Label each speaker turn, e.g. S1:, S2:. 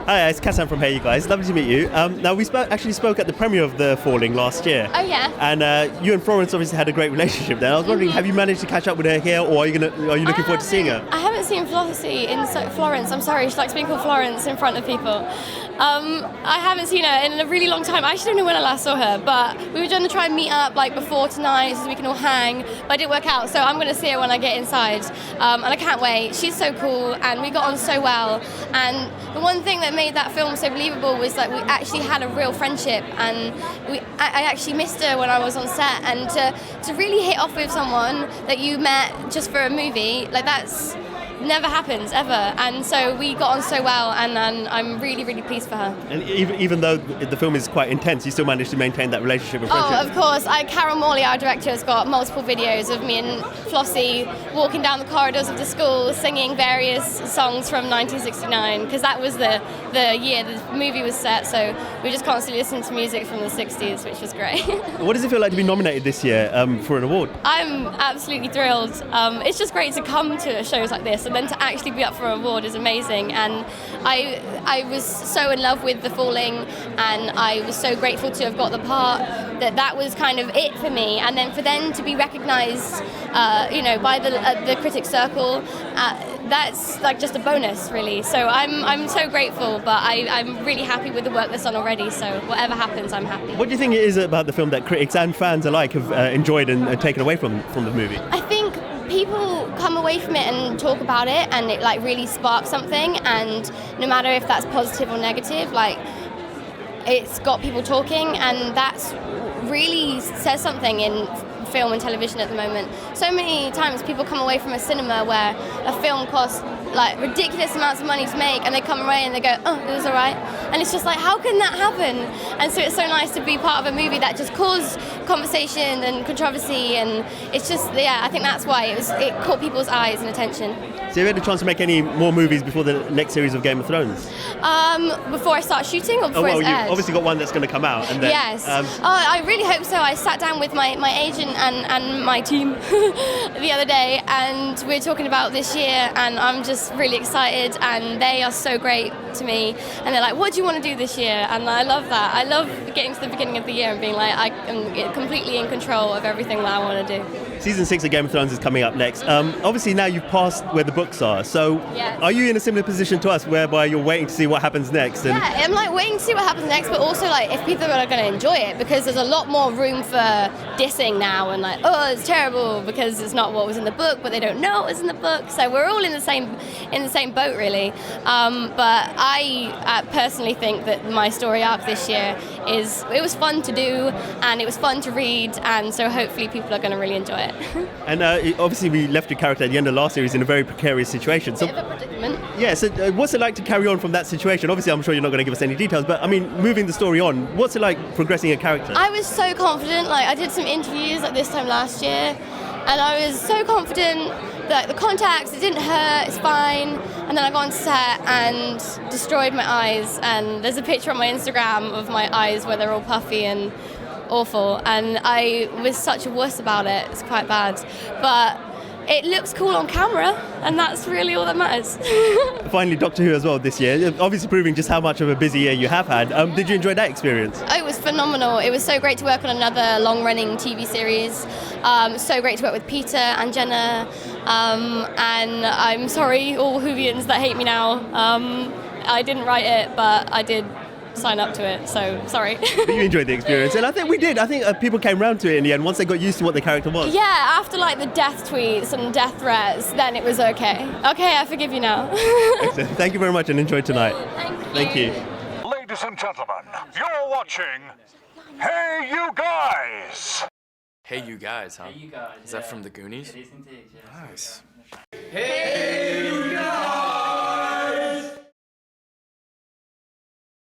S1: Hi, it's Cassam from Hey You Guys. Lovely to meet you. Now, we actually spoke at the premiere of The Falling last year.
S2: Oh, yeah.
S1: And you and Florence obviously had a great relationship there. I was wondering, have you managed to catch up with her here, or are you looking forward to seeing her?
S2: I haven't seen Flossie in Florence. I'm sorry, she likes being called Florence in front of people. I haven't seen her in a really long time. I actually don't know when I last saw her, but we were going to try and meet up like before tonight so we can all hang, but it didn't work out, so I'm going to see her when I get inside. And I can't wait. She's so cool, and we got on so well. And the one thing that made that film so believable was that we actually had a real friendship, and I actually missed her when I was on set, and to really hit off with someone that you met just for a movie, like that's never happens ever, and so we got on so well, and I'm really, really pleased for her.
S1: And even though the film is quite intense, you still managed to maintain that relationship and friendship.
S2: Oh, of course. Carol Morley, our director, has got multiple videos of me and Flossie walking down the corridors of the school singing various songs from 1969, because that was the year the movie was set, so we just constantly listened to music from the 60s, which was great.
S1: What does it feel like to be nominated this year for an award?
S2: I'm absolutely thrilled. It's just great to come to shows like this, and then to actually be up for an award is amazing. And I was so in love with The Falling, and I was so grateful to have got the part that was kind of it for me. And then for them to be recognised, by the critics circle, that's like just a bonus, really. So I'm so grateful, but I'm really happy with the work that's done already. So whatever happens, I'm happy.
S1: What do you think it is about the film that critics and fans alike have enjoyed and taken away from the movie?
S2: I think people come away from it and talk about it, and it like really sparks something, and no matter if that's positive or negative, like it's got people talking, and that's really says something in film and television at the moment. So many times people come away from a cinema where a film costs like ridiculous amounts of money to make, and they come away and they go, oh, it was all right. And it's just like, how can that happen? And so it's so nice to be part of a movie that just caused conversation and controversy, and it's just, I think that's why it caught people's eyes and attention.
S1: So have you had a chance to make any more movies before the next series of Game of Thrones?
S2: Before I start shooting, or before it's aired?
S1: You've obviously got one that's going to come out. And then,
S2: yes. I really hope so. I sat down with my agent and my team the other day, and we're talking about this year, and I'm just really excited, and they are so great to me, and they're like, what do you want to do this year? And I love that. I love getting to the beginning of the year and being like, I am completely in control of everything that I want to do.
S1: Season 6 of Game of Thrones is coming up next. Obviously now you've passed where the books are, so
S2: yes.
S1: Are you in a similar position to us whereby you're waiting to see what happens next?
S2: Yeah, I'm like waiting to see what happens next, but also like if people are going to enjoy it, because there's a lot more room for dissing now, and like, oh, it's terrible because it's not what was in the book, but they don't know what was in the book, so we're all in the same boat, really. But I personally think that my story arc this year it was fun to do, and it was fun to read, and so hopefully people are going to really enjoy it.
S1: And obviously we left your character at the end of last series in a very precarious situation.
S2: Bit of a predicament.
S1: Yeah, so what's it like to carry on from that situation? Obviously I'm sure you're not going to give us any details, but I mean, moving the story on, what's it like progressing a character?
S2: I was so confident. Like I did some interviews like this time last year, and I was so confident that the contacts, it didn't hurt, it's fine. And then I got on set and destroyed my eyes, and there's a picture on my Instagram of my eyes where they're all puffy and awful, and I was such a wuss about it. It's quite bad, but it looks cool on camera, and that's really all that matters.
S1: Finally, Doctor Who as well this year, obviously proving just how much of a busy year you have had. Did you enjoy that experience?
S2: Oh, it was phenomenal. It was so great to work on another long-running TV series. So great to work with Peter and Jenna, and I'm sorry all Whovians that hate me now. I didn't write it, but I did sign up to it, so sorry.
S1: But you enjoyed the experience, and I think we did. I think people came round to it in the end once they got used to what the character was.
S2: Yeah, after like the death tweets and death threats, then it was okay. Okay, I forgive you now.
S1: Excellent. Thank you very much, and enjoy tonight.
S2: Thank you.
S3: Ladies and gentlemen, you're watching Hey You Guys!
S4: Hey You Guys, huh?
S5: Hey You Guys.
S4: Is that from the Goonies?
S5: It is indeed, yeah.
S4: Nice.
S5: Hey